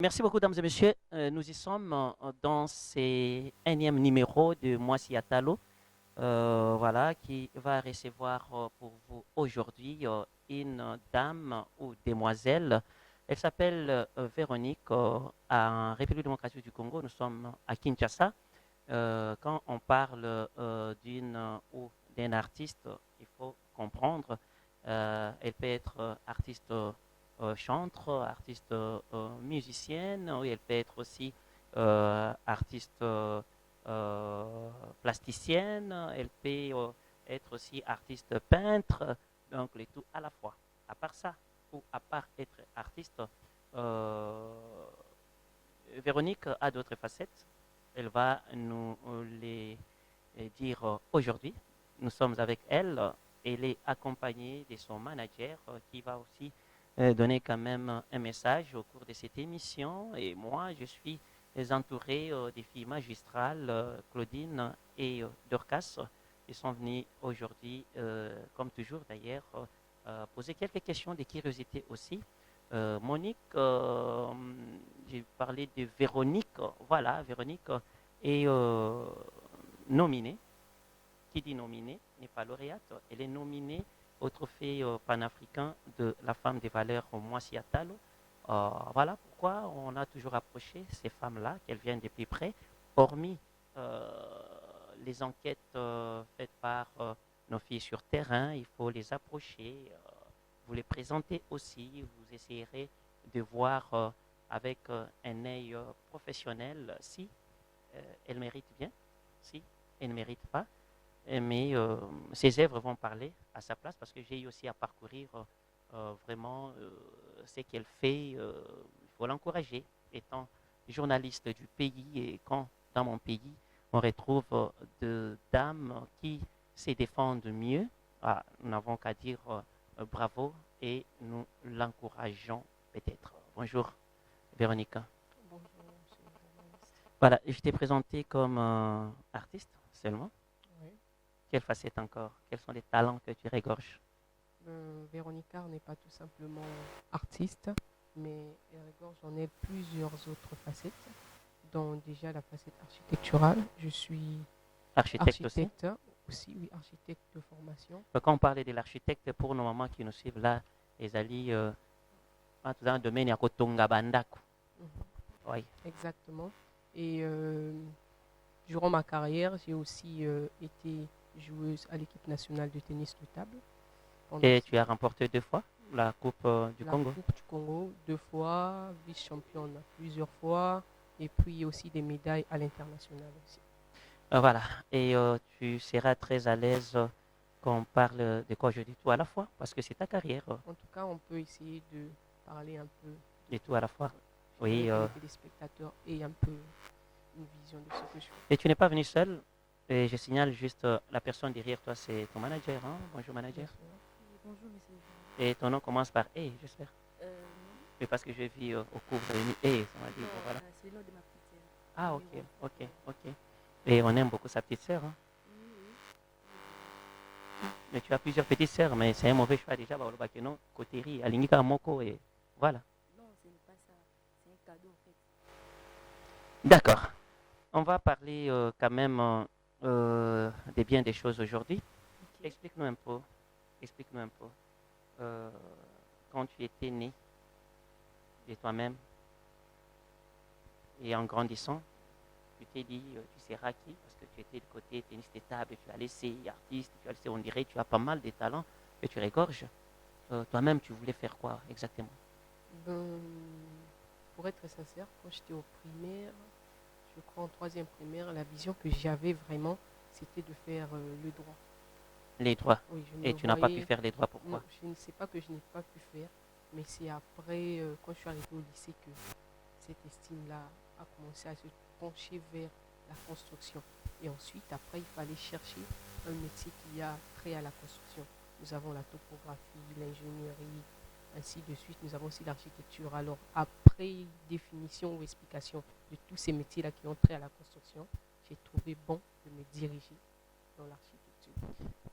Merci beaucoup, dames et messieurs. Nous y sommes dans ce énième numéro de Moisi Atalo, voilà, qui va recevoir pour vous aujourd'hui une dame ou demoiselle. Elle s'appelle Véronique, en République démocratique du Congo. Nous sommes à Kinshasa. Quand on parle d'une ou d'un artiste, il faut comprendre, elle peut être artiste chantre, artiste musicienne, ou elle peut être aussi artiste plasticienne, elle peut être aussi artiste peintre, donc les tout à la fois. À part ça, ou à part être artiste, euh, Véronique a d'autres facettes. Elle va nous les dire aujourd'hui. Nous sommes avec elle. Elle est accompagnée de son manager qui va aussi donner quand même un message au cours de cette émission. Et moi, je suis entouré des filles magistrales, Claudine et Dorcas, qui sont venues aujourd'hui, comme toujours d'ailleurs, poser quelques questions de curiosité aussi. Monique, j'ai parlé de Véronique. Voilà, Véronique est nominée. Qui dit nominée n'est pas lauréate. Elle est nominée au trophée panafricain de la femme des valeurs Moissi Atalo. Voilà pourquoi on a toujours approché ces femmes-là, qu'elles viennent de plus près, hormis euh, les enquêtes faites par nos filles sur terrain, il faut les approcher, vous les présenter aussi, vous essayerez de voir avec un œil professionnel si elle mérite bien, si elle ne mérite pas. Mais ses œuvres vont parler à sa place parce que j'ai eu aussi à parcourir vraiment ce qu'elle fait. Il faut l'encourager. Étant journaliste du pays et quand dans mon pays on retrouve de dames qui se défendent mieux, nous n'avons qu'à dire bravo et nous l'encourageons peut-être. Bonjour Véronica. Bonjour, monsieur le journaliste. Voilà, je t'ai présenté comme artiste seulement. Oui. Quelle facette encore? Quels sont les talents que tu régorges? Véronica n'est pas tout simplement artiste, mais elle regorge en elle plusieurs autres facettes, dont déjà la facette architecturale. Je suis Architecte aussi. architecte aussi, oui, architecte de formation. Quand on parlait de l'architecte, pour nos mamans qui nous suivent là, les alliés, dans le domaine, il y a Kotonga Bandaku. Mhm. Oui. Exactement. Et durant ma carrière, j'ai aussi été joueuse à l'équipe nationale de tennis de table pendant Et tu as 6 ans. remporté 2 fois la Coupe du La Congo. Coupe du Congo 2 fois, vice-championne plusieurs fois, et puis aussi des médailles à l'international aussi. Voilà. Et tu seras très à l'aise quand on parle de quoi je dis tout à la fois, parce que c'est ta carrière, En tout cas, on peut essayer de parler un peu. de tout à la fois. Ouais. J'aimerais Oui. que les téléspectateurs aient un peu une vision de ce que je fais. Et tu n'es pas venu seul. Et je signale juste la personne derrière toi, c'est ton manager. Hein? Bonjour Bien manager. sûr. Oui, bonjour, monsieur le journaliste. Et ton nom commence par E, j'espère. Non, Mais parce que j'ai vu au cours de l'émission. Et ça m'a dit, bon, non, voilà. c'est le nom de ma petite sœur. Ah, ok, Véro. ok, Ouais. ok. Et on aime beaucoup sa petite sœur. Hein. Oui, oui, oui, vraiment. Mais tu as plusieurs petites sœurs, mais c'est un mauvais choix déjà. Bah, le non, Koteri, Alingika Moko, et voilà. Non, ce n'est pas ça. C'est un cadeau, en fait. D'accord. On va parler quand même de bien des choses aujourd'hui. Ok. Explique-nous un peu. Explique-nous un peu. euh, quand tu étais né de toi-même et en grandissant, tu t'es dit, tu seras qui? Parce que tu étais de côté tennis de table, tu as laissé artiste, tu as laissé, on dirait, tu as pas mal de talents que tu régorges. Toi-même, tu voulais faire quoi exactement? Ben, pour être sincère, quand j'étais au primaire, je crois en troisième primaire, la vision que j'avais vraiment, c'était de faire le droit. Les droits. Oui, je me Et tu n'as pas pu voyais. faire les droits, Non, pourquoi? je ne sais pas que je n'ai pas pu faire, mais c'est après, quand je suis arrivée au lycée, que cette estime-là a commencé à se pencher vers la construction. Et ensuite, après, il fallait chercher un métier qui a trait à la construction. Nous avons la topographie, l'ingénierie, ainsi de suite. Nous avons aussi l'architecture. Alors, après définition ou explication de tous ces métiers-là qui ont trait à la construction, j'ai trouvé bon de me diriger dans l'architecture.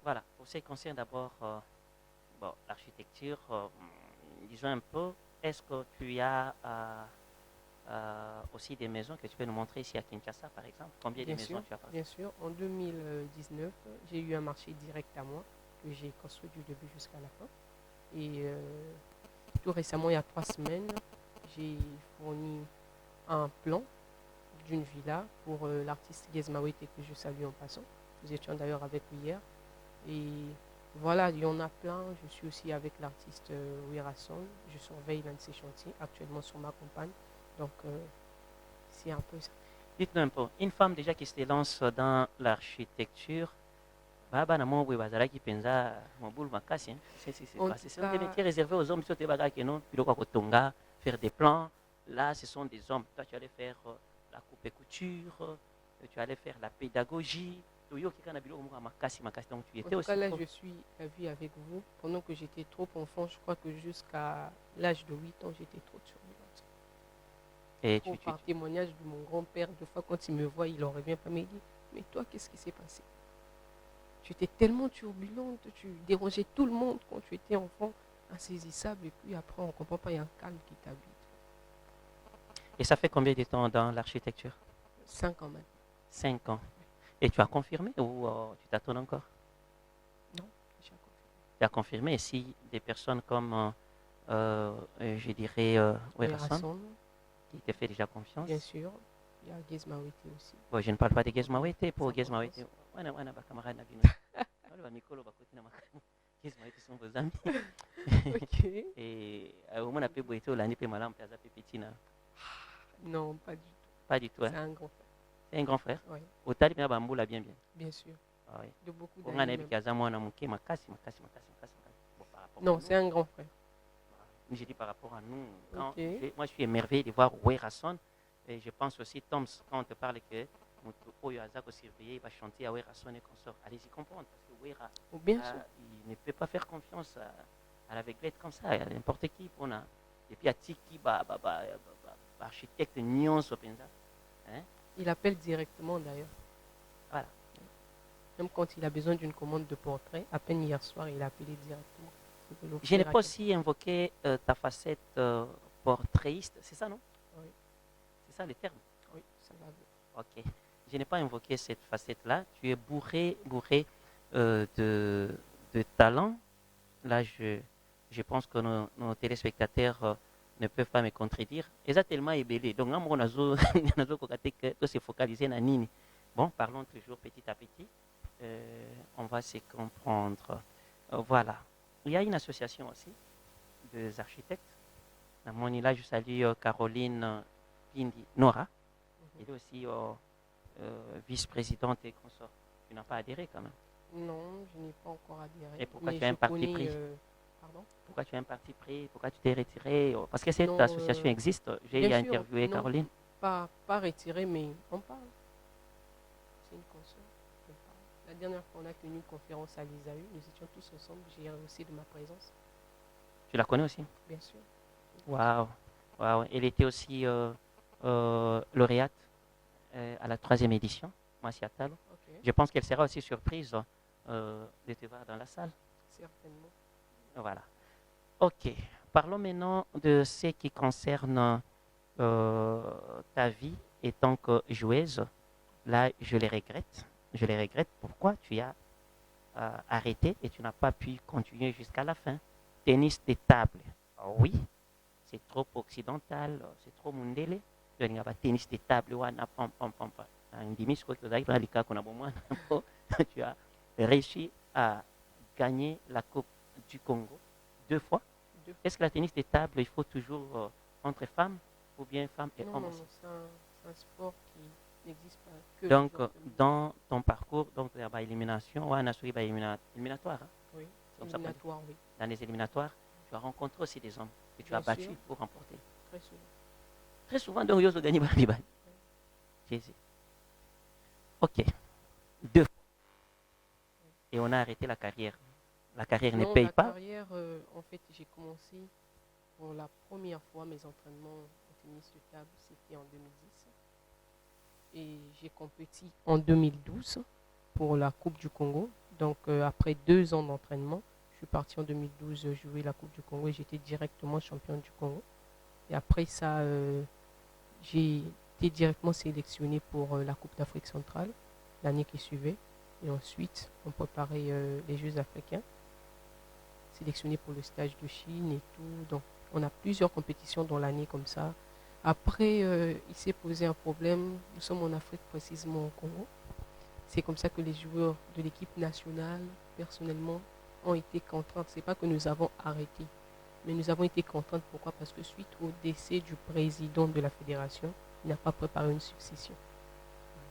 Voilà. Pour ce qui concerne d'abord bon, l'architecture, disons un peu, est-ce que tu as aussi des maisons que tu peux nous montrer ici à Kinshasa, par exemple. Combien de Bien maisons sûr, tu as passé? bien sûr. En 2019, j'ai eu un marché direct à moi que j'ai construit du début jusqu'à la fin. Et tout récemment, il y a 3 semaines, j'ai fourni un plan d'une villa pour l'artiste Gezmawete que je salue en passant. Nous étions d'ailleurs avec lui hier. Et voilà, il y en a plein. Je suis aussi avec l'artiste Wirason. Je surveille l'un de ses chantiers actuellement sur ma compagne. Donc, c'est un peu ça. Dites-nous un peu, une femme déjà qui se lance dans l'architecture, baba na mo boye bazalaki penza mobulu makasi, hein. C'est En pas- tout c'est un des cas, métiers réservés aux hommes, biso te baka ke non, biloko ya kotonga, faire des plans. Là, ce sont des hommes. Toi, tu allais faire la coupe et couture, tu allais faire la pédagogie. Toyoki kana biloko moko ya makasi makasi. Donc, tu en étais tout cas, aussi là, trop. je suis à vie avec vous. Pendant que j'étais trop enfant, je crois que jusqu'à l'âge de 8 ans, j'étais trop turbulente. Et Trop par témoignage de mon grand-père, de fois quand il me voit, il en revient pas me dit, mais toi, qu'est-ce qui s'est passé? Tu étais tellement turbulente, tu dérangeais tout le monde quand tu étais enfant, insaisissable, et puis après, on ne comprend pas, il y a un calme qui t'habite. et ça fait combien de temps dans l'architecture? 5 ans maintenant. 5 ans. Et tu as confirmé ou tu t'attends encore? Non, j'ai confirmé. Tu as confirmé. Et si des personnes comme, je dirais, Werason, Werason, qui te fait déjà confiance. bien sûr. Il y a Gezmawete aussi. Bon, je ne parle pas de Gezmawete. Pour Sans Gezmawete, confiance. wana ba camarade na bino. Wale ba mikolo ba koti na makambo. Gezmawete sont vos amis. Ok. Et au moins, on peut olandi pe malamu pe aza pe petit na. Non, pas du tout. Pas du tout. C'est Hein. un grand frère. C'est un grand frère. Oui, Otali pe bambula bien bien. bien sûr. Ah oui. De beaucoup On a d'années un même. qui a mwana muke makasi. Bon, par rapport à Non, nous, c'est un grand frère. j'ai dit par rapport à nous. Quand Ok. moi, je suis émerveillé de voir Werason. Et je pense aussi, Toms, quand on te parle que Oyo Azako surveiller, il va chanter à Werason et consort. Allez-y comprendre, parce que Wera, Oh, bien sûr. il ne peut pas faire confiance à l'aveuglette comme ça, à n'importe qui. On a. Et puis à Tiki, architecte nuance au Penza. Hein? Il appelle directement d'ailleurs. Voilà. Même quand il a besoin d'une commande de portrait, à peine hier soir, il a appelé directement. Je n'ai pas aussi invoqué ta facette portraitiste, c'est ça, non? Oui. C'est ça le terme? Oui, ça va bien. Ok. Je n'ai pas invoqué cette facette-là. Tu es bourré de talent. Là, je pense que nos téléspectateurs ne peuvent pas me contredire. Et ça tellement ébélé. Donc, on a se focaliser sur Nini. Bon, parlons toujours petit à petit. On va se comprendre. Voilà. Il y a une association aussi des architectes. Là, je salue Caroline Pindi Nora. Elle est aussi vice-présidente et consort. Tu n'as pas adhéré quand même. Non, je n'ai pas encore adhéré. Et pourquoi mais tu as un je parti connais, pris Pardon? Pourquoi tu as un parti pris? Pourquoi tu t'es retiré? Parce que cette Non, association existe. J'ai bien sûr, interviewé non. Caroline. Pas retiré, mais on parle. C'est une console. On parle. La dernière fois, on a tenu une conférence à l'ISAU. Nous étions tous ensemble. J'ai aussi de ma présence. Tu la connais aussi? Bien sûr. Waouh. Waouh. Elle était aussi lauréate à la 3e édition, Massiatalo. Ok, Je pense qu'elle sera aussi surprise de te voir dans la salle. certainement. Voilà. Ok. Parlons maintenant de ce qui concerne ta vie en tant que joueuse. Là, je les regrette. Je les regrette. Pourquoi tu as arrêté et tu n'as pas pu continuer jusqu'à la fin? Tennis de table. Oui, c'est trop occidental, c'est trop mundele. Il y a tennis de table. Tu as réussi à gagner la Coupe du Congo 2 fois. Est-ce que la tennis de table, il faut toujours entre femmes ou bien femmes et Non, hommes non, aussi? non, c'est un sport qui n'existe pas que Donc, les hommes féminins. dans ton parcours, donc, il y a élimination, ouais, on a suivi éliminatoire. Hein? Oui, Comme ça qu'on dit. éliminatoire, oui. Dans les éliminatoires, tu as rencontré aussi des hommes que tu Bien as battus sûr. pour remporter. Très souvent. Très souvent, donc, ils ont gagné Baliban. Jésus. Ok. 2 fois. Et on a arrêté la carrière. La carrière ne Non, paye la pas. carrière, en fait, j'ai commencé pour la première fois mes entraînements au tennis de table, c'était en 2010. Et j'ai compéti en 2012 pour la Coupe du Congo. Donc, après 2 ans d'entraînement, je suis parti en 2012 jouer la Coupe du Congo et j'étais directement championne du Congo. Et après ça, j'ai été directement sélectionné pour la Coupe d'Afrique centrale l'année qui suivait. Et ensuite, on préparait les Jeux africains, sélectionné pour le stage de Chine et tout. Donc, on a plusieurs compétitions dans l'année comme ça. Après, il s'est posé un problème. Nous sommes en Afrique, précisément au Congo. C'est comme ça que les joueurs de l'équipe nationale, personnellement, ont été contraints. C'est pas que nous avons arrêté, mais nous avons été contraints. Pourquoi? Parce que suite au décès du président de la fédération, il n'a pas préparé une succession.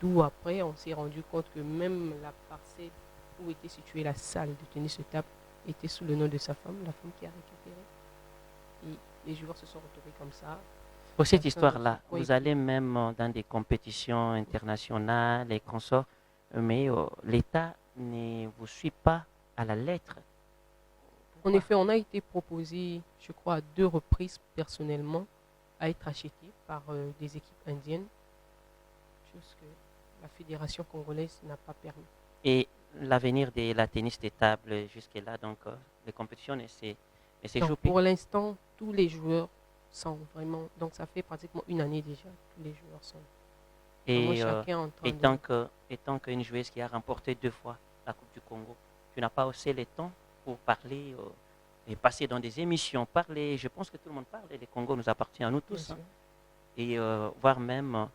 D'où après, on s'est rendu compte que même la parcelle où était située la salle de tennis de table était sous le nom de sa femme, la femme qui a récupéré. Et les joueurs se sont retrouvés comme ça. Pour cette Chacun dans histoire-là, son coin. vous allez même dans des compétitions internationales et consorts, mais l'État ne vous suit pas à la lettre. En Pourquoi? effet, on a été proposé, je crois, à 2 reprises personnellement à être acheté par des équipes indiennes, chose que la fédération congolaise n'a pas permis. Et l'avenir de la tennis de table jusque-là, donc les compétitions ne se Donc, jouent plus. pour l'instant, tous les joueurs sont vraiment. Donc, ça fait pratiquement une année déjà. Tous les joueurs sont vraiment Et chacun en train étant qu'une joueuse qui a remporté 2 fois la Coupe du Congo, tu n'as pas aussi le temps pour parler et passer dans des émissions, parler. Je pense que tout le monde parle. Le Congo nous appartient à nous bien tous, hein. sûr. Et voir même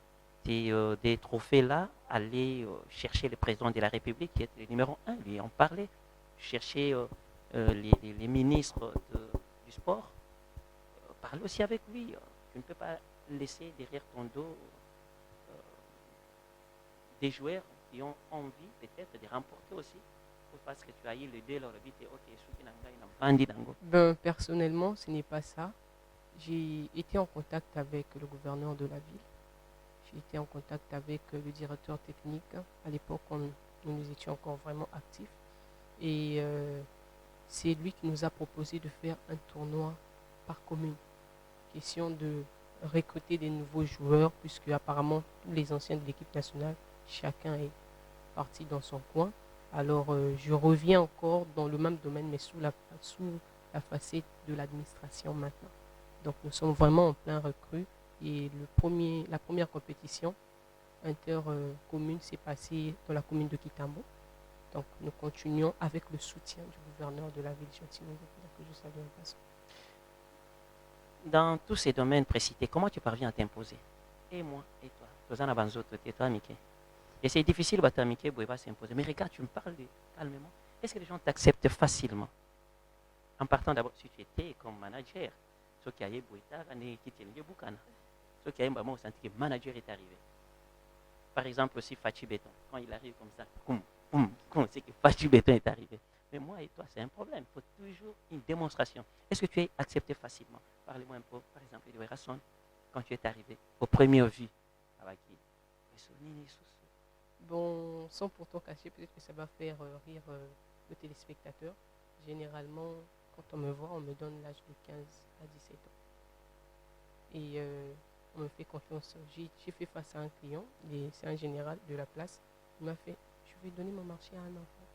des trophées-là, aller chercher le président de la République qui est le numéro 1, lui en parler, chercher les ministres du sport, parler aussi avec lui. Tu ne peux pas laisser derrière ton dos des joueurs qui ont envie peut-être de remporter aussi, parce que tu as eu le dé, le but est ok, Ben, personnellement, ce n'est pas ça. J'ai été en contact avec le gouverneur de la ville. J'ai été en contact avec le directeur technique. À l'époque, nous étions encore vraiment actifs. Et c'est lui qui nous a proposé de faire un tournoi par commune. Question de recruter des nouveaux joueurs, puisque apparemment tous les anciens de l'équipe nationale, chacun est parti dans son coin. Alors je reviens encore dans le même domaine, mais sous la facette de l'administration maintenant. Donc nous sommes vraiment en plein recrue. Et la première compétition intercommune s'est passée dans la commune de Kitambo. Donc nous continuons avec le soutien du gouverneur de la ville, Jotimou, que je salue en passant. Dans tous ces domaines précités, comment tu parviens à t'imposer? Et moi, et toi. Tozana Banzoto, et toi, Mickey. Et c'est difficile, Mickey, ne pas s'imposer. Mais regarde, tu me parles calmement. Est-ce que les gens t'acceptent facilement? En partant d'abord, si tu étais comme manager, ce qui a eu ce qui a eu senti que le manager est arrivé. Par exemple, aussi Fachi Béton, quand il arrive comme ça, c'est que Fachi Béton est arrivé. Mais moi et toi, c'est un problème. Il faut toujours une démonstration. Est-ce que tu es accepté facilement? Parlez-moi un peu, par exemple, de Rasson, quand tu es arrivé, aux premières vues. Bon, sans pourtant cacher, peut-être que ça va faire rire le téléspectateur. Généralement, quand on me voit, on me donne l'âge de 15 à 17 ans. Et on me fait confiance. J'ai fait face à un client, c'est un général de la place. Il m'a fait, je vais donner mon marché à un enfant.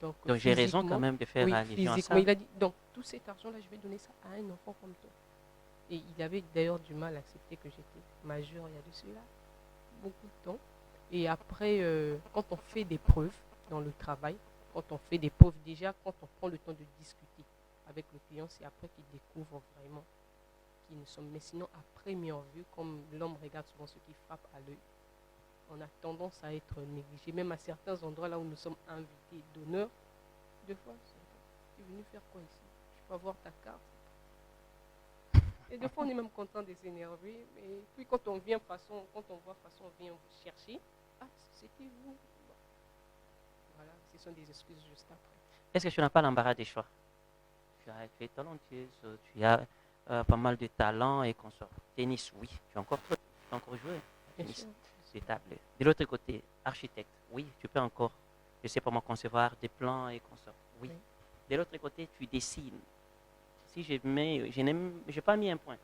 Donc j'ai raison quand même de faire allusion à ça. Il a dit, donc tout cet argent-là, je vais donner ça à un enfant comme toi. Et il avait d'ailleurs du mal à accepter que j'étais majeur il y a de cela beaucoup de temps. Et après, quand on fait des preuves dans le travail, quand on fait des preuves déjà, quand on prend le temps de discuter avec le client, c'est après qu'il découvre vraiment qui nous sommes. Mais sinon, à première vue, comme l'homme regarde souvent ce qui frappe à l'œil, on a tendance à être négligé. Même à certains endroits là où nous sommes invités d'honneur, deux fois, tu es venu faire quoi ici? Je peux avoir ta carte? Et des fois, on est même content de s'énerver. Mais puis quand on vient quand on voit façon, on vient vous chercher. Ah, c'était vous. Bon. Voilà, ce sont des excuses juste après. Est-ce que tu n'as pas l'embarras des choix? Tu es talentueuse, tu as pas mal de talent et qu'on sort. Tennis, oui, tu as encore joué. Tennis, c'est table. De l'autre côté, architecte, oui, tu peux encore, je sais pas moi, concevoir des plans et qu'on sort. Oui. De l'autre côté, tu dessines. Si je n'ai pas mis un point.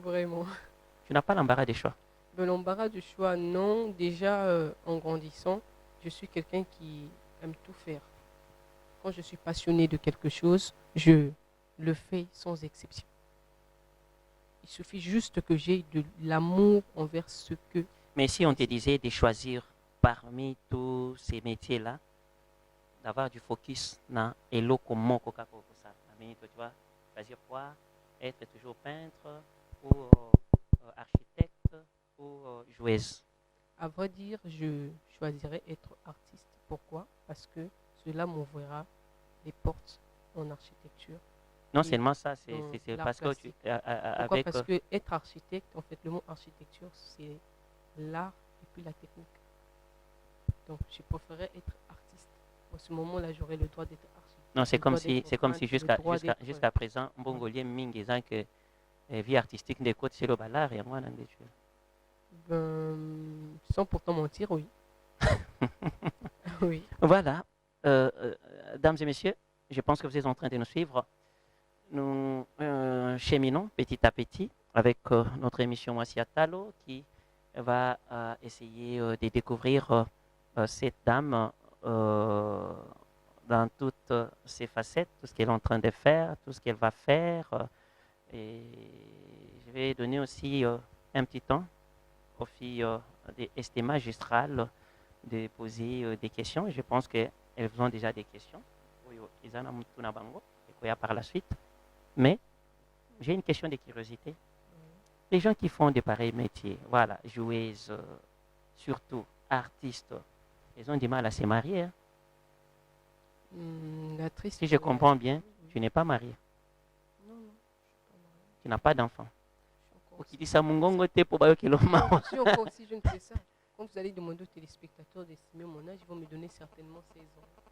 Vraiment. Tu n'as pas l'embarras des choix. L'embarras du choix, non. Déjà, en grandissant, je suis quelqu'un qui aime tout faire. Quand je suis passionné de quelque chose, je le fais sans exception. Il suffit juste que j'ai de l'amour envers ce que. Mais si on te disait de choisir parmi tous ces métiers-là, d'avoir du focus dans eloko moko kaka okosala. Tu vois, choisir quoi? Être toujours peintre ou architecte ou joueuse. À vrai dire, je choisirais être artiste. Pourquoi? Parce que cela m'ouvrira les portes en architecture. Non Et seulement ça, c'est l'art parce que plastique. Pourquoi? avec Parce que être architecte, en fait, le mot architecture, c'est l'art et puis la technique. Donc, je préférerais être artiste. En ce moment-là, j'aurais le droit d'être architecte. non, c'est le comme droit si d'être c'est comme si peintre, le droit d'être- jusqu'à présent mbongolien mingi eza que vie artistique des côtes c'est le balard et moi nande tu. Sans pourtant mentir, oui. Oui. Voilà, dames et messieurs, je pense que vous êtes en train de nous suivre. Nous cheminons petit à petit avec notre émission Moissia Talo qui va essayer de découvrir cette dame dans toutes ses facettes, tout ce qu'elle est en train de faire, tout ce qu'elle va faire. Et je vais donner aussi un petit temps aux filles de ST Magistral de poser des questions. Je pense qu'elles ont déjà des questions. Ils en ont par la suite. Mais j'ai une question de curiosité. Les gens qui font de pareils métiers, voilà, joueuses, surtout artistes, ils ont du mal à se marier. Hein. La triste Si je comprends bien, oui. tu n'es pas marié, Non, non, je suis pas mariée. tu n'as pas d'enfant. Je suis Okilisa mungongo te po bayo kiloma. si je ne fais ça, quand vous allez demander aux téléspectateurs d'estimer mon âge, ils vont me donner certainement 16 ans.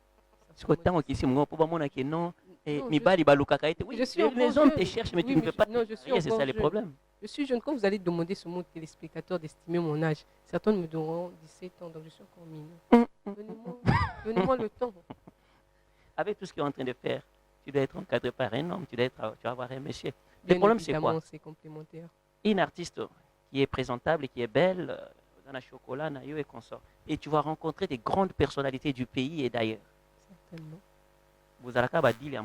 Siko tango kisi mungongo po bamona ke non Non, mibali balukaka ete oui, je suis les encore hommes jeune. te cherchent mais Oui, tu ne mais peux pas. non, je suis marier, c'est ça encore le jeune. problème. Je suis jeune. Quand vous allez demander sur mon téléspectateur d'estimer mon âge, certains me donneront 17 ans, donc je suis encore mineur. Donnez-moi le temps. Avec tout ce que tu es en train de faire, tu dois être encadré par un homme, tu dois avoir un monsieur. Le Bien problème c'est quoi? évidemment, c'est complémentaire. Une artiste qui est présentable, qui est belle, dans la chocolat, naïo et consort. Et tu vas rencontrer des grandes personnalités du pays et d'ailleurs. Certainement. Vous allez ba dili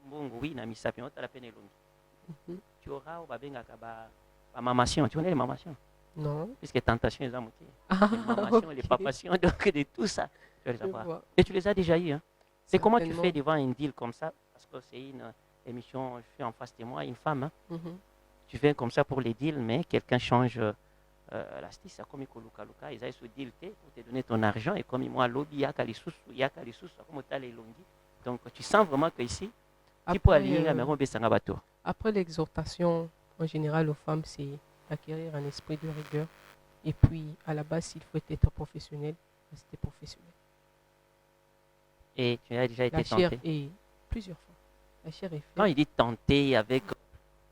mbongo oui na misapi on la peine longue. Tu auras au babengaka ba mamation, tu connais les mamations? Non. Puisque tentation les amours. Ah, Les mamations, les ok. papations, donc de tout ça, tu vas les Je avoir. vois. Et tu les as déjà eu. Hein. C'est comment tu Certainement. fais devant un deal comme ça? Parce que c'est une émission, je suis en face de moi, une femme. Hein. Mhm. Tu fais comme ça pour les deals, mais quelqu'un change la style, comme il luka ils aillent se deal pour te donner ton argent. Et comme moi, lobby, yaka les sous, comme tu as les longues. Donc tu sens vraiment que ici, tu peux aligner la maison de bateau. Après l'exhortation, en général, aux femmes, c'est d'acquérir un esprit de rigueur. Et puis, à la base, s'il faut être professionnel, rester professionnel. Et tu as déjà été La chair tenté. est plusieurs fois. La chair est faite. Quand il dit tenter avec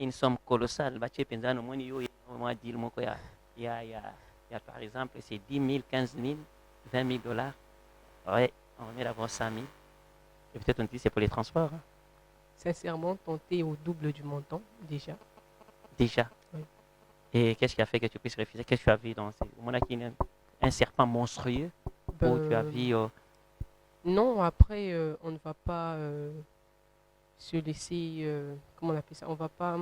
une somme colossale, il y a par exemple, c'est 10 000, 15 000, 20 000 dollars. Ouais, on remet d'abord 5 000. Et peut-être on dit c'est pour les transports. Hein. Sincèrement, tenter au double du montant, déjà. Déjà. Oui. Et qu'est-ce qui a fait que tu puisses refuser? Qu'est-ce que tu as vu dans un serpent monstrueux où tu as vu Non, après, on ne va pas se laisser, comment on appelle ça, on ne va pas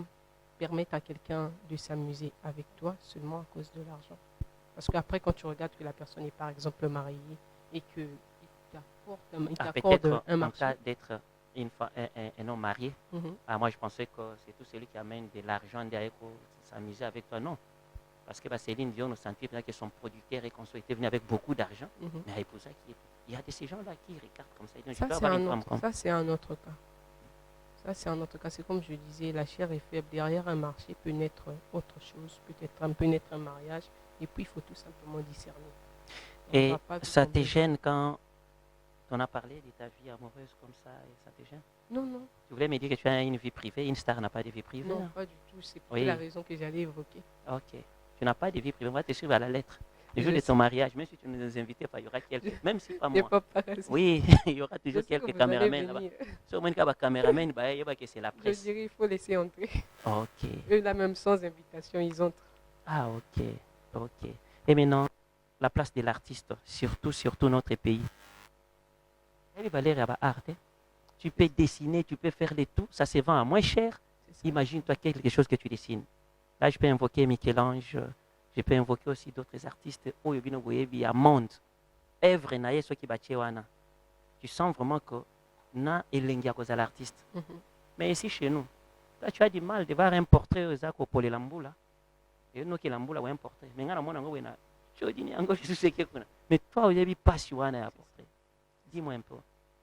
permettre à quelqu'un de s'amuser avec toi seulement à cause de l'argent. Parce qu'après, quand tu regardes que la personne est par exemple mariée et qu'il t'accorde peut-être un en marché. cas d'être un homme marié. Mhm. Moi, je pensais que c'est tout celui qui amène de l'argent derrière pour s'amuser avec toi. Non. Parce que Céline Dion nous sentit que son producteur et consort était venu avec beaucoup d'argent. Mhm. Mais pour ça, il y a de ces gens-là qui regardent comme ça. Ils disent, je Ça, peux c'est avoir une un femme autre, comme ça, c'est un autre cas. Ça, c'est un autre cas. C'est comme je disais, la chair est faible. Derrière un marché peut naître autre chose, peut naître un mariage. Et puis, il faut tout simplement discerner. On Et va pas ça tomber te gêne quand on a parlé de ta vie amoureuse comme ça et ça te gêne? Non, non, Tu voulais me dire que tu as une vie privée, une star n'a pas de vie privée. non, Hein? pas du tout. C'est pas Oui. la raison que j'allais évoquer. Ok. Tu n'as pas de vie privée. On va te suivre à la lettre. Le jour Je de ton sais. mariage, même si tu nous invites pas, il y aura quelqu'un, même si pas C'est moi. pas pareil. Oui, il y aura Je toujours sais que quelques vous allez caméramans là-bas. venir. Sur mon cas, caméraman, c'est la Je presse. dirais, il faut laisser entrer. Ok. Eux, là, même sans invitation, ils entrent. Ah, ok. Ok. Et maintenant, la place de l'artiste, surtout notre pays. Tu peux dessiner, tu peux faire les tout, ça se vend à moins cher. C'est Imagine-toi quelque chose que tu dessines. Là, je peux invoquer Michel-Ange, je peux invoquer aussi d'autres artistes. Oyo bino boyebi ya monde. Œuvre na ye soki batie wana. Tu sens vraiment que na elengi ya kozala l'artiste. Mais ici chez nous, là tu as du mal de voir un portrait aux ako pour les lambula. Et nous qui lambula ou un portrait. Mais ngana mona ngo wena. Chodini ango je sais que kuna. Mais toi oyebi passion wana ya portrait. Dis-moi un peu.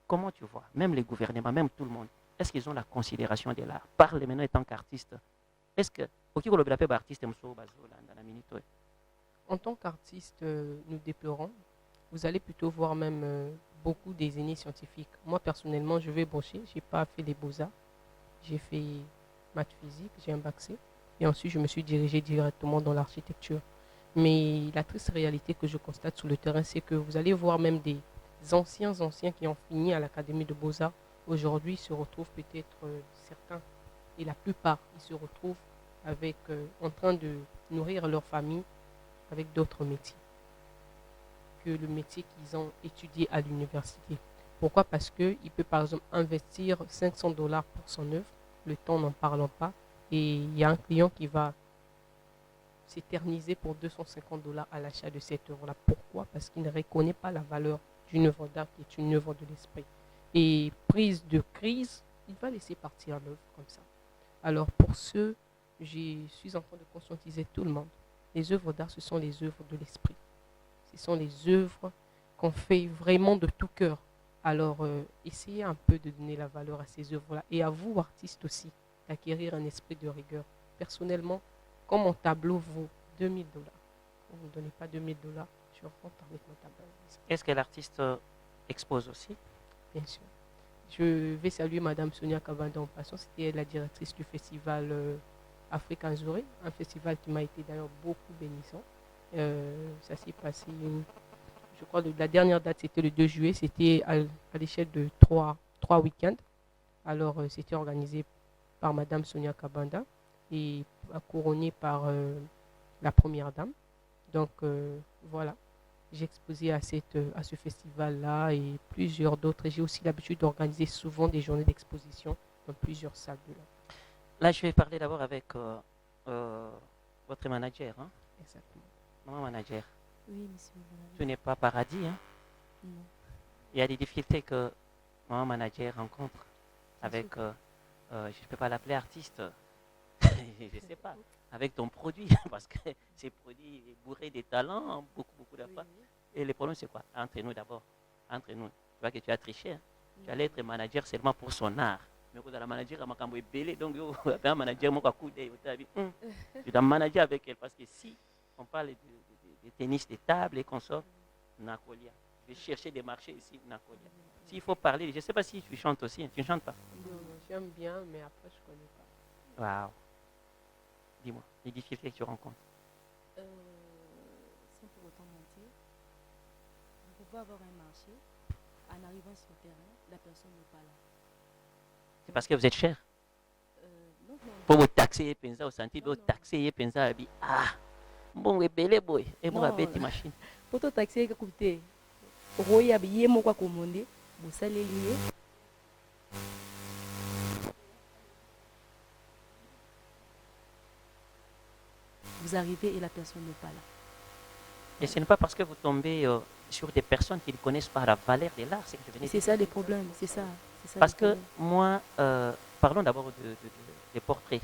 Comment tu vois, même les gouvernements, même tout le monde, est-ce qu'ils ont la considération de l'art? Parle maintenant en tant qu'artiste. Est-ce que artiste En tant qu'artiste, nous déplorons. Vous allez plutôt voir même beaucoup des aînés scientifiques. Moi, personnellement, je vais bosser. Je n'ai pas fait les beaux-arts. J'ai fait maths physique, j'ai un bac C. Et ensuite, je me suis dirigé directement dans l'architecture. Mais la triste réalité que je constate sur le terrain, c'est que vous allez voir même des anciens qui ont fini à l'Académie de Beaux-Arts, aujourd'hui se retrouvent peut-être certains, et la plupart, ils se retrouvent avec, en train de nourrir leur famille avec d'autres métiers que le métier qu'ils ont étudié à l'université. Pourquoi? Parce qu'il peut par exemple investir $500 pour son œuvre, le temps n'en parlant pas, et il y a un client qui va s'éterniser pour $250 à l'achat de cette œuvre-là. Pourquoi? Parce qu'il ne reconnaît pas la valeur d'une œuvre d'art qui est une œuvre de l'esprit. Et prise de crise, il va laisser partir l'œuvre comme ça. Alors pour ceux, je suis en train de conscientiser tout le monde. Les œuvres d'art, ce sont les œuvres de l'esprit. Ce sont les œuvres qu'on fait vraiment de tout cœur. Alors essayez un peu de donner la valeur à ces œuvres-là. Et à vous, artistes aussi, d'acquérir un esprit de rigueur. Personnellement, quand mon tableau vaut $2000, vous ne donnez pas $2000, je rentre avec mon tableau. Est-ce que l'artiste expose aussi? Bien sûr. Je vais saluer Madame Sonia Kabanda en passant. C'était la directrice du festival Afrique Azuré, un festival qui m'a été d'ailleurs beaucoup bénissant. Ça s'est passé, je crois, la dernière date c'était le 2 juillet, c'était à l'échelle de 3 week-ends. Alors c'était organisé par Madame Sonia Kabanda et couronné par la première dame. Donc voilà. J'ai exposé à ce festival-là et plusieurs d'autres. J'ai aussi l'habitude d'organiser souvent des journées d'exposition dans plusieurs salles de là. Là, je vais parler d'abord avec votre manager. Hein? Exactement. Maman manager. Oui, monsieur. Tu n'es pas paradis. Hein? Non. Il y a des difficultés que maman manager rencontre avec, je ne peux pas l'appeler artiste, je ne sais pas, avec ton produit, parce que ces produits sont bourrés de talents, beaucoup d'affaires. Oui. Et le problème, c'est quoi? Entre nous d'abord. Entre nous. Tu vois que tu as triché. Hein? Oui. Tu allais être manager seulement pour son art. Mais quand tu as manager, tu es belé. Donc, tu as un manager, tu dois manager avec elle. Parce que si on parle de tennis de table et qu'on sort, Nakolia. Je vais chercher des marchés ici, Nakolia. S'il faut parler, je ne sais pas si tu chantes aussi. Tu ne chantes pas? Non, j'aime bien, mais après, je ne connais pas. Waouh. Dis-moi, les difficultés que tu rencontres. Sans pour autant mentir, vous pouvez avoir un marché, en arrivant sur le terrain, la personne n'est pas là. C'est parce que vous êtes cher? Non. Pour vous taxer, penser au sentier, vous taxer, penser à ah, bon, et belé boy, et moi, bête machine. Pour te taxer, écoutez, Roya billet, moi, quoi commander, vous allez lier. Vous arrivez et la personne n'est pas là. Et ce n'est pas parce que vous tombez sur des personnes qui ne connaissent pas la valeur de l'art. C'est ça le problème, c'est ça. Parce que moi, parlons d'abord des portraits,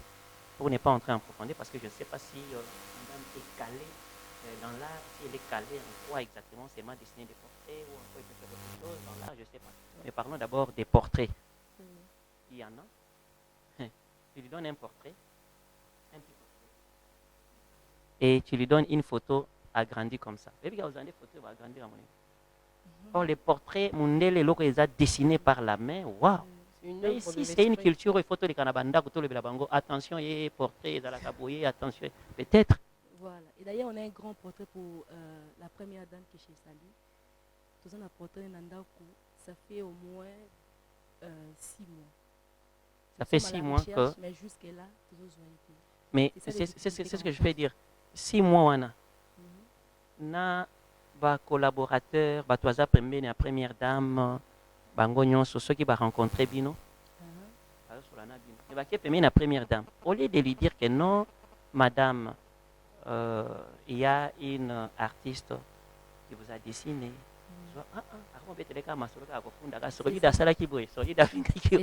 pour ne pas entrer en profondeur, parce que je ne sais pas si madame est calée dans l'art, si elle est calée en quoi exactement, c'est mal dessiner des portraits ou en quoi elle peut faire autre chose dans l'art, je ne sais pas. Mais parlons d'abord des portraits. Il y en a. Tu lui donnes un portrait, un petit portrait, et tu lui donnes une photo agrandie comme ça. Et puis, vous avez des photos agrandir à mon avis. Or, les portraits, Mundele, les a dessinés par la main, waouh! Ici, c'est une culture, il faut que les Canabanda, attention, il y a portrait, attention, peut-être. Voilà. Et d'ailleurs, on a un grand portrait pour la première dame qui est chez Sali. Tout ça, on a portrait Nandaku. Ça fait au moins 6 mois. Ça fait 6 mois que. Mais jusque-là, toujours mais c'est ce que je vais dire. 6 mois, on a. Na ba collaborateur, ba toisa première dame, bango nyonso ceux qui va rencontrer bino. Alors sur la Il va qu'il la première dame. Au lieu de lui dire que non, madame, il y a une artiste qui vous a dessiné. C'est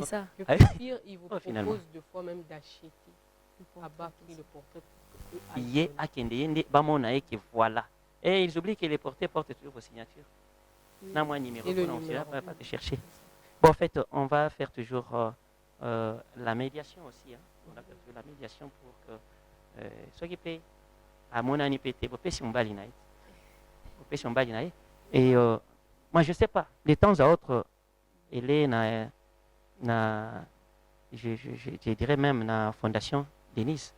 ça. Le pire, il vous Oh, finalement. propose deux fois même d'acheter à bas prix le portrait pour que eux Il y aillent a Akende Bamona et que voilà. Et ils oublient que les portraits portent toujours vos signatures. Oui. Non, moi, numéro, Et le non, numéro. pas te chercher. Bon, en fait, on va faire toujours la médiation aussi. Hein. On va faire toujours la médiation pour que ceux qui payent, à mon année pété, vous payez si on baline. Vous payez si on baline. Et moi, je ne sais pas. De temps à autre, elle est je dirais même dans la fondation Denise.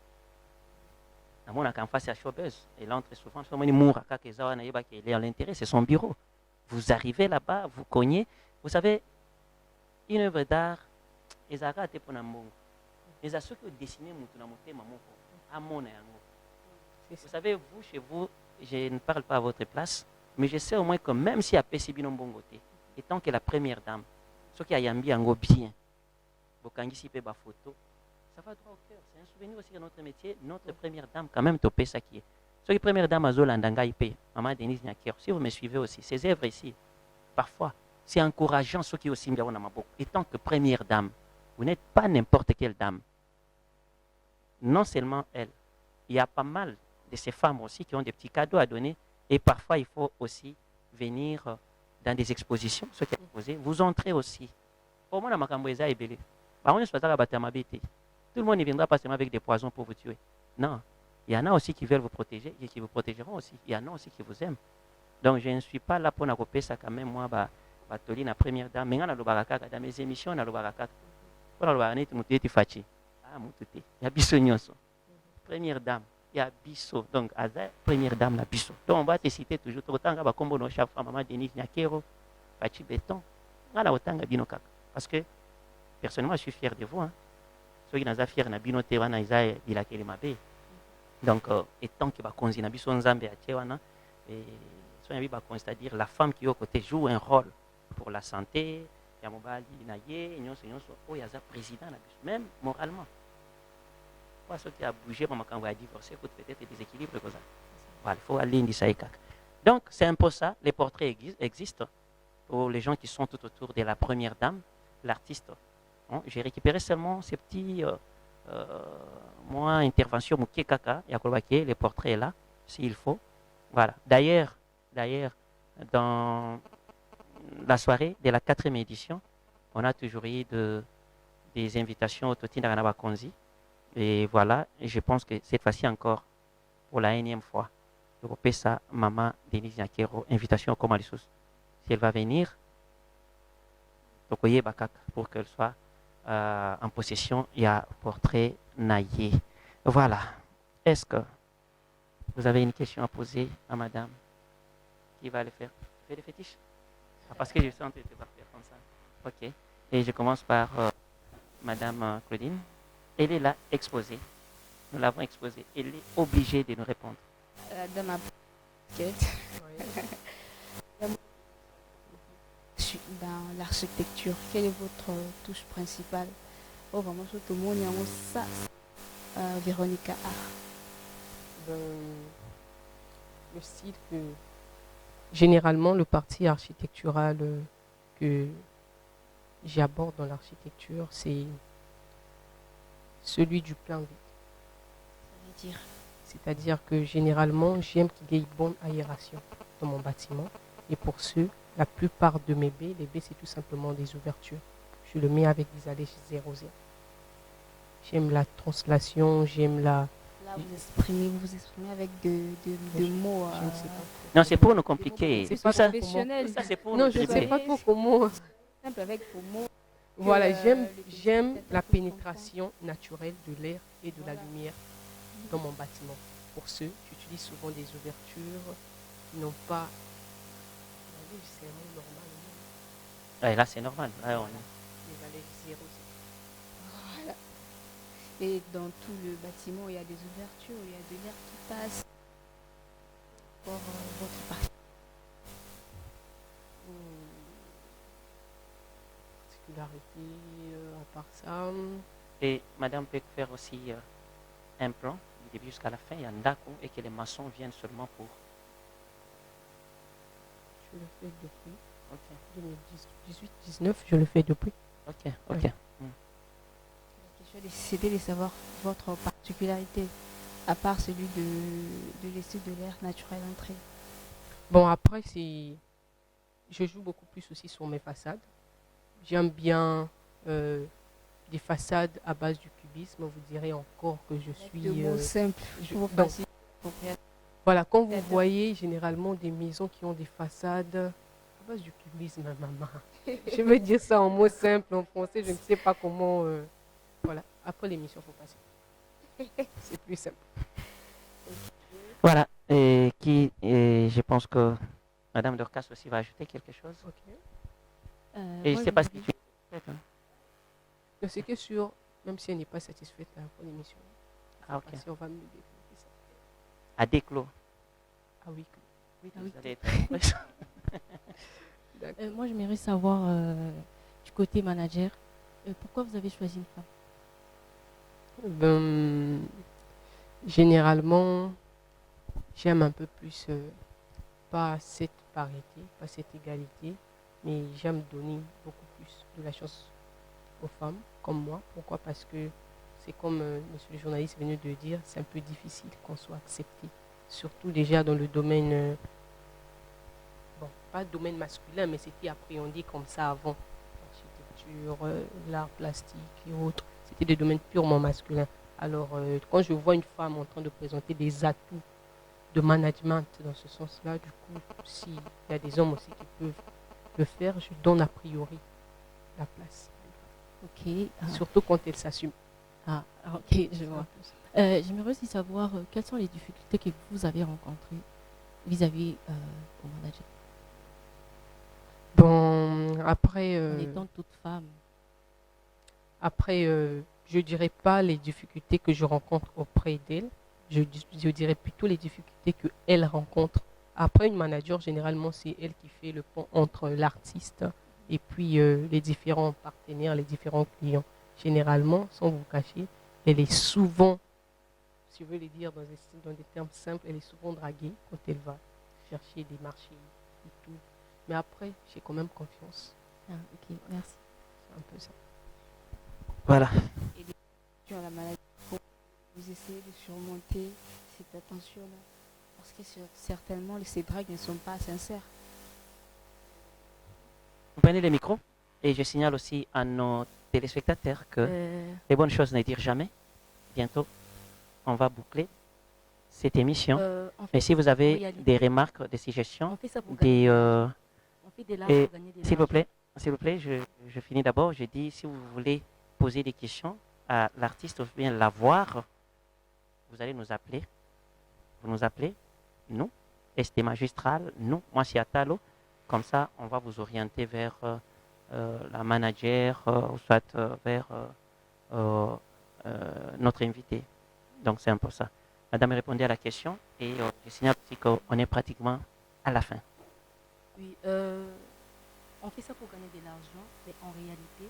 Namona qu'en face à Showbuzz. Elle entre souvent. Elle est à l'intérêt, c'est son bureau. Vous arrivez là-bas, vous cognez. Vous savez, une œuvre d'art, ils ont raté pour Nambongo. Ils ont ceux qui ont dessiné vous savez, vous, chez vous, je ne parle pas à votre place, mais je sais au moins que même si à PCB Nombongoté, et tant que la première dame, ce qui a yambi en bien, Bokangi pe ba photo, ça va droit au cœur. C'est un souvenir aussi de notre métier. Notre première dame, quand même, topé ça qui est. Ce qui est première dame à Zolandanga IP, Maman Denise Nyaker, si vous me suivez aussi, ces œuvres ici, parfois, c'est encourageant ceux qui aussi bien et tant que première dame, vous n'êtes pas n'importe quelle dame. Non seulement elle, il y a pas mal de ces femmes aussi qui ont des petits cadeaux à donner et parfois il faut aussi venir dans des expositions, ce qui est posé. Vous entrez aussi. Au moins, la Makamboeza est belé. Tout le monde ne viendra pas seulement avec des poisons pour vous tuer. Non. Il y en a aussi qui veulent vous protéger et qui vous protégeront aussi. Il y en a aussi qui vous aiment. Donc, je ne suis pas là pour nous ça quand même, moi, la première dame. Mais dans mes émissions, dans il y a biso première dame, il y a biso. Donc, première dame, la biso. Donc, on va te citer toujours. Chaque fois, Maman Denise Nyakero, Fachi Béton. Parce que, personnellement, je suis fier de vous. Hein. Ceux qui sont fiers de binoté, ils ont donc, étant que Bakonzi Biso Nzambe à Tchewana, c'est-à-dire la femme qui est au côté joue un rôle pour la santé, Yamobali Naye, il y a un président, même moralement. Ceux qui a bougé, quand on a divorcé, peut-être des déséquilibres. Voilà, il faut aller indiquer. Donc, c'est un peu ça. Les portraits existent pour les gens qui sont tout autour de la première dame, l'artiste. Bon, j'ai récupéré seulement ces petits. Moi, intervention, les portraits là, s'il faut. Voilà. D'ailleurs, dans la soirée de la 4e édition, on a toujours eu des invitations au Totina Ranabakonzi. Et voilà, et je pense que cette fois-ci encore, pour la 1e fois, je ça, Maman Denise Nyakero, invitation au Komalisous. Si elle va venir, pour qu'elle soit en possession, il y a portrait Naye. Voilà. Est-ce que vous avez une question à poser à madame qui va le faire? Fais les fétiches? Parce que je sens que tu vas faire comme ça. Ok. Et je commence par madame Claudine. Elle est là exposée. Nous l'avons exposée. Elle est obligée de nous répondre. Dans ma quête, dans l'architecture, quelle est votre touche principale? Oh, vraiment, tout le monde a ça. Véronica A. Le style que généralement le parti architectural que j'aborde dans l'architecture, c'est celui du plan vide. Ça veut dire C'est-à-dire que généralement, j'aime qu'il y ait une bonne aération dans mon bâtiment. Et pour ce, la plupart de mes baies, les baies, c'est tout simplement des ouvertures. Je le mets avec des allées 0,0. J'aime la translation, j'aime la... Là, vous exprimez avec de mots. Je ne sais pas. Non, c'est pour nous compliquer. C'est pas ça, professionnel. ça, c'est pour Non, nous je ne sais triper. pas trop comment... Simple avec vos mots. Voilà, le j'aime petit la peut pénétration naturelle de l'air et de la lumière dans mon bâtiment. Pour ce, j'utilise souvent des ouvertures qui n'ont pas... C'est un mot normal. Ouais, là, c'est normal. Là, on... Les allées 0. Voilà. Et dans tout le bâtiment, il y a des ouvertures, il y a de l'air qui passe pour votre partie. Particularité, à part ça, Et madame peut faire aussi un plan du début jusqu'à la fin, il y a un d'accord, et que les maçons viennent seulement pour. Je le fais depuis Ok, 2018-19, je le fais depuis. ok, ok. Ouais. La question, c'était de savoir votre particularité, à part celui de laisser de l'air naturel entrer. Bon, après, je joue beaucoup plus aussi sur mes façades. J'aime bien des façades à base du cubisme. Vous direz encore que je Avec suis... de mots simples pour donc, faciliter l'appropriation. voilà, quand vous C'est-à-dire- voyez généralement des maisons qui ont des façades à base du cubisme, maman. Je veux dire ça en mots simples, en français, je ne sais pas comment... voilà, après l'émission, il faut passer. C'est plus simple. Voilà, et je pense que madame Dorcas aussi va ajouter quelque chose. Ok. Et Moi, je ne sais pas si me tu... Donc, c'est que sur, même si elle n'est pas satisfaite après l'émission, Ah, ok. on va mieux développer ça. À déclos. Ah oui, Oui, Ah oui. vous allez être... d'accord. Moi, j'aimerais savoir du côté manager, pourquoi vous avez choisi une femme? Ben, généralement, j'aime un peu plus, pas cette parité, pas cette égalité, mais j'aime donner beaucoup plus de la chance aux femmes comme moi. Pourquoi? Parce que c'est comme monsieur le journaliste venait de dire, c'est un peu difficile qu'on soit accepté. Surtout déjà dans le domaine, bon, pas le domaine masculin, mais c'était appréhendé comme ça avant. L'architecture, l'art plastique et autres, c'était des domaines purement masculins. Alors, quand je vois une femme en train de présenter des atouts de management dans ce sens-là, du coup, s'il y a des hommes aussi qui peuvent le faire, je donne a priori la place. Ok. Surtout quand elle s'assume. Ok, je vois. J'aimerais aussi savoir quelles sont les difficultés que vous avez rencontrées vis-à-vis au manager, Bon, après, en étant toute femme. après je dirais pas les difficultés que je rencontre auprès d'elle, je dirais plutôt les difficultés qu'elle rencontre. Après, une manager, généralement, c'est elle qui fait le pont entre l'artiste et puis les différents partenaires, les différents clients. Généralement, sans vous cacher, elle est souvent, si je veux le dire dans des termes simples, elle est souvent draguée quand elle va chercher des marchés et tout. Mais après, j'ai quand même confiance. Ah, ok, merci. C'est un peu ça. Voilà. Sur la maladie, vous essayez de surmonter cette attention-là. Parce que certainement, ces dragues ne sont pas sincères. Vous prenez les micros et je signale aussi à nos téléspectateurs que les bonnes choses ne dirent jamais. Bientôt, on va boucler cette émission. En fait, Et si vous en avez réalité, des remarques, des on suggestions, fait ça pour gagner des, de l'argent. On fait de l'art et pour gagner de s'il vous l'argent. plaît, je finis d'abord. Je dis, si vous voulez poser des questions à l'artiste ou bien la voir, vous allez nous appeler. Vous nous appelez, nous, ST Magistral, nous, moi c'est Atalo. Comme ça, on va vous orienter vers la manager ou soit vers notre invité. Donc c'est un peu ça. Madame répondait à la question et je signale aussi qu'on est pratiquement à la fin. Oui, on fait ça pour gagner de l'argent, mais en réalité,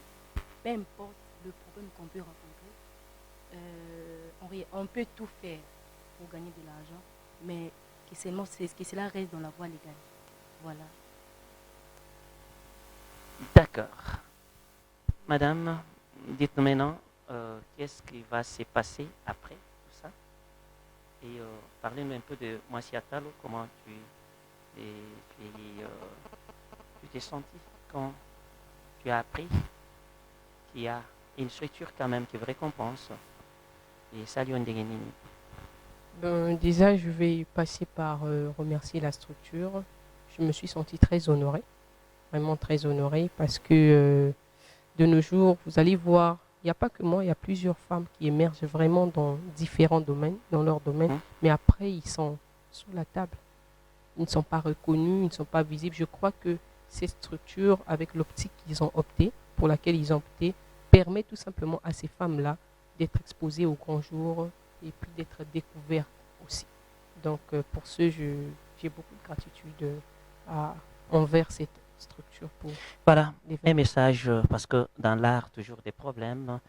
peu importe le problème qu'on peut rencontrer, on peut tout faire pour gagner de l'argent, mais que cela reste dans la voie légale. Voilà. D'accord. Madame, dites-nous maintenant, qu'est-ce qui va se passer après tout ça? Et parlez-nous un peu de Moissi Atalo, comment tu t'es senti quand tu as appris qu'il y a une structure quand même qui vous récompense. Et salut Ndengenini. Ben, déjà, je vais passer par remercier la structure. Je me suis sentie très honorée, vraiment très honorée, parce que de nos jours, vous allez voir, il n'y a pas que moi, il y a plusieurs femmes qui émergent vraiment dans différents domaines, dans leur domaine, mais après, ils sont sous la table. Ils ne sont pas reconnus, ils ne sont pas visibles. Je crois que ces structures, avec l'optique qu'ils ont opté, pour laquelle ils ont opté, permet tout simplement à ces femmes-là d'être exposées au grand jour et puis d'être découvertes aussi. Donc pour ce, j'ai beaucoup de gratitude envers cette structure. Voilà, un message, parce que dans l'art, toujours des problèmes.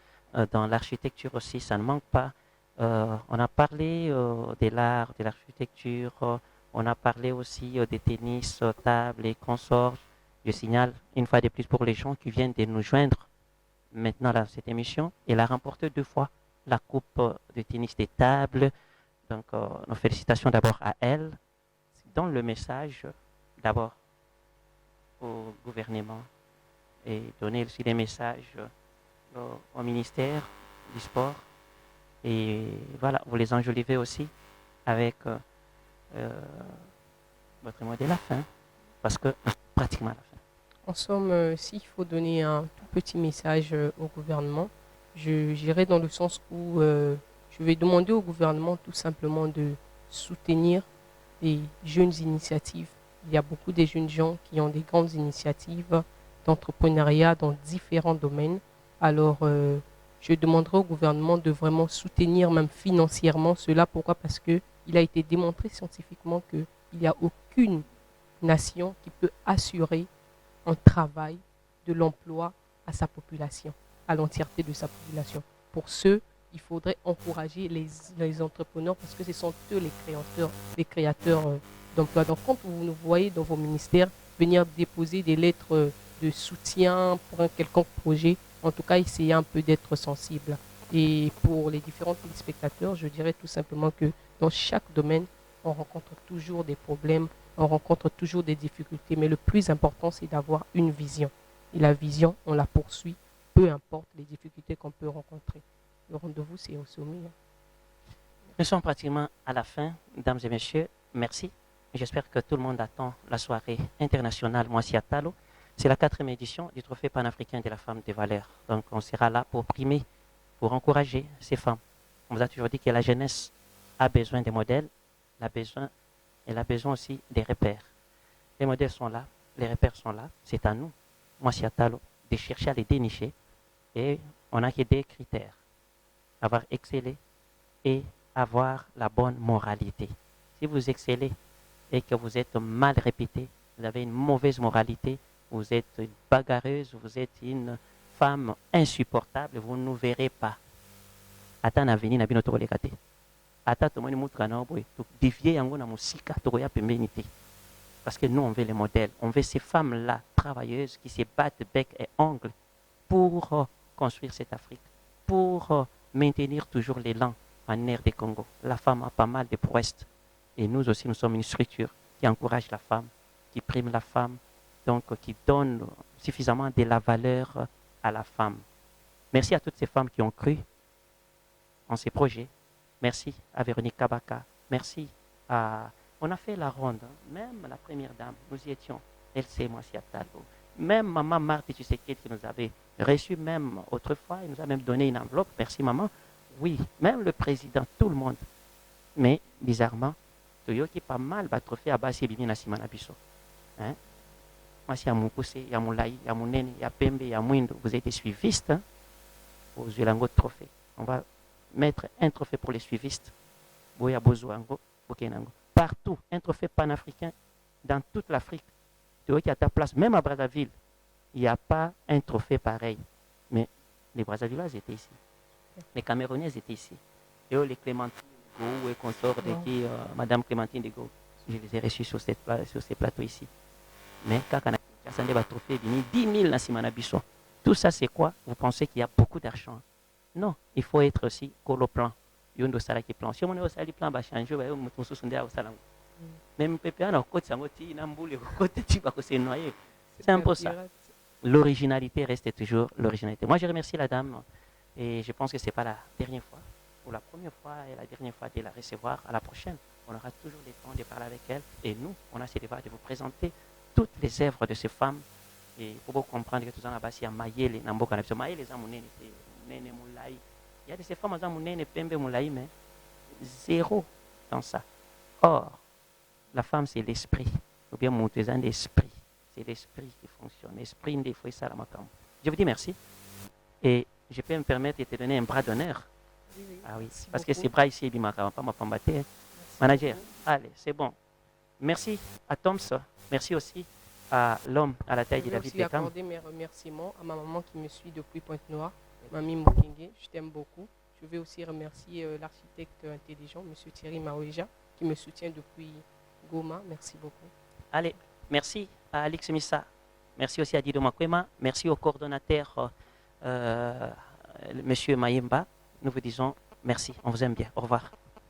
dans l'architecture aussi, ça ne manque pas. On a parlé de l'art, de l'architecture, on a parlé aussi des tennis, tables et consorts. Je signale une fois de plus pour les gens qui viennent de nous joindre maintenant dans cette émission. Elle a remporté 2 fois la coupe de tennis des tables. Donc, nos félicitations d'abord à elle. Dans le message, d'abord au gouvernement et donner aussi des messages au ministère du sport. Et voilà, vous les enjolivez aussi avec votre mot de la fin, parce que pratiquement à la fin. En somme, s'il faut donner un tout petit message au gouvernement, j'irai dans le sens où je vais demander au gouvernement tout simplement de soutenir les jeunes initiatives. Il y a beaucoup de jeunes gens qui ont des grandes initiatives d'entrepreneuriat dans différents domaines. Alors, je demanderai au gouvernement de vraiment soutenir même financièrement cela. Pourquoi? Parce qu'il a été démontré scientifiquement qu'il n'y a aucune nation qui peut assurer un travail, de l'emploi à sa population, à l'entièreté de sa population. Pour ce, il faudrait encourager les entrepreneurs parce que ce sont eux les créateurs d'emplois. Donc, quand vous nous voyez dans vos ministères venir déposer des lettres de soutien pour un quelconque projet, en tout cas, essayez un peu d'être sensible. Et pour les différents téléspectateurs, je dirais tout simplement que dans chaque domaine, on rencontre toujours des problèmes, on rencontre toujours des difficultés, mais le plus important, c'est d'avoir une vision. Et la vision, on la poursuit, peu importe les difficultés qu'on peut rencontrer. Le rendez-vous, c'est au sommet. Nous sommes pratiquement à la fin, mesdames et messieurs. Merci. J'espère que tout le monde attend la soirée internationale Moissi Atalo. C'est la 4e édition du Trophée panafricain de la femme de valeur. Donc, on sera là pour primer, pour encourager ces femmes. On vous a toujours dit que la jeunesse a besoin de modèles, elle a besoin aussi des repères. Les modèles sont là, les repères sont là. C'est à nous, Moissi Atalo, de chercher à les dénicher. Et on n'a que des critères. Avoir excellé et avoir la bonne moralité. Si vous excellez et que vous êtes mal répété, vous avez une mauvaise moralité, vous êtes une bagarreuse, vous êtes une femme insupportable, vous ne nous verrez pas. Ata avenir na bino tokoleka te. Ata tomoni mutuka na boye, to dévier yango na musika tokoya pembeni te. Parce que nous on veut les modèles, on veut ces femmes-là travailleuses qui se battent bec et ongles pour construire cette Afrique, pour maintenir toujours l'élan en air des Congo. La femme a pas mal de prouesses. Et nous aussi, nous sommes une structure qui encourage la femme, qui prime la femme, donc qui donne suffisamment de la valeur à la femme. Merci à toutes ces femmes qui ont cru en ces projets. Merci à Véronique Kabaka. Merci à... On a fait la ronde, même la première dame, nous y étions. Elle sait, moi, si à Talbot. Même maman Marthe Tshisekedi qui nous avait reçu même autrefois, il nous a même donné une enveloppe. Merci maman. Oui, même le président, tout le monde. Mais bizarrement, Toyoki pas mal va trophée à Bassi Bimi Nasimana Biso. Hein? Moi, si y a Moukousse, il y a Moulaï, il y a Mounene, il y a Pembe, il y a Mouindo, vous êtes des suivistes hein, aux Zuelango trophée. On va mettre un trophée pour les suivistes. Boya Bozoango, Bokenango. Partout, un trophée panafricain dans toute l'Afrique. Toyoki à ta place, même à Brazzaville, il n'y a pas un trophée pareil. Mais les Brazzavillois étaient ici. Les Camerounais étaient ici. Et les Clémentines de Gaulle et consorts de qui, Madame Clémentine de Gaulle, je les ai reçus sur ces plateaux ici. Mais quand on a un trophée, 10 000 dans Simana Bisso. Tout ça, c'est quoi? Vous pensez qu'il y a beaucoup d'argent? Non, il faut être aussi coloplan. Yondo Salaki plan. Si on est au Sali plan, va changer, même PPA, on a côté Sangoti, Namboule, côté Tiba, c'est noyé. C'est un peu ça. L'originalité reste toujours l'originalité. Moi, je remercie la dame et je pense que ce n'est pas la dernière fois, ou la première fois et la dernière fois de la recevoir. À la prochaine, on aura toujours le temps de parler avec elle et nous, on a ce débat de vous présenter toutes les œuvres de ces femmes. Et il faut comprendre que tout ça, il y a Mayele, Namboka, Mayele, il y a de ces femmes qui ont Pembe, Moulaï, mais zéro dans ça. Or, la femme, c'est l'esprit, ou bien mon l'esprit. C'est l'esprit qui fonctionne. L'esprit des fois, ça, je vous dis merci. Et je peux me permettre de te donner un bras d'honneur. Oui, oui. Ah oui, Merci parce beaucoup. que c'est bras ici, il m'a pas m'apambaté. Manager, allez, c'est bon. Merci à Toms. Merci aussi à l'homme à la taille Je de vais David aussi Beckham. accorder mes remerciements à ma maman qui me suit depuis Pointe-Noire. Mamie Mokenge, je t'aime beaucoup. Je vais aussi remercier l'architecte intelligent, M. Thierry Maouéja, qui me soutient depuis Goma. Merci beaucoup. Allez, merci à Alix Missa. Merci aussi à Dido Makwema. Merci au coordonnateur, M. Mayemba. Nous vous disons merci. On vous aime bien. Au revoir.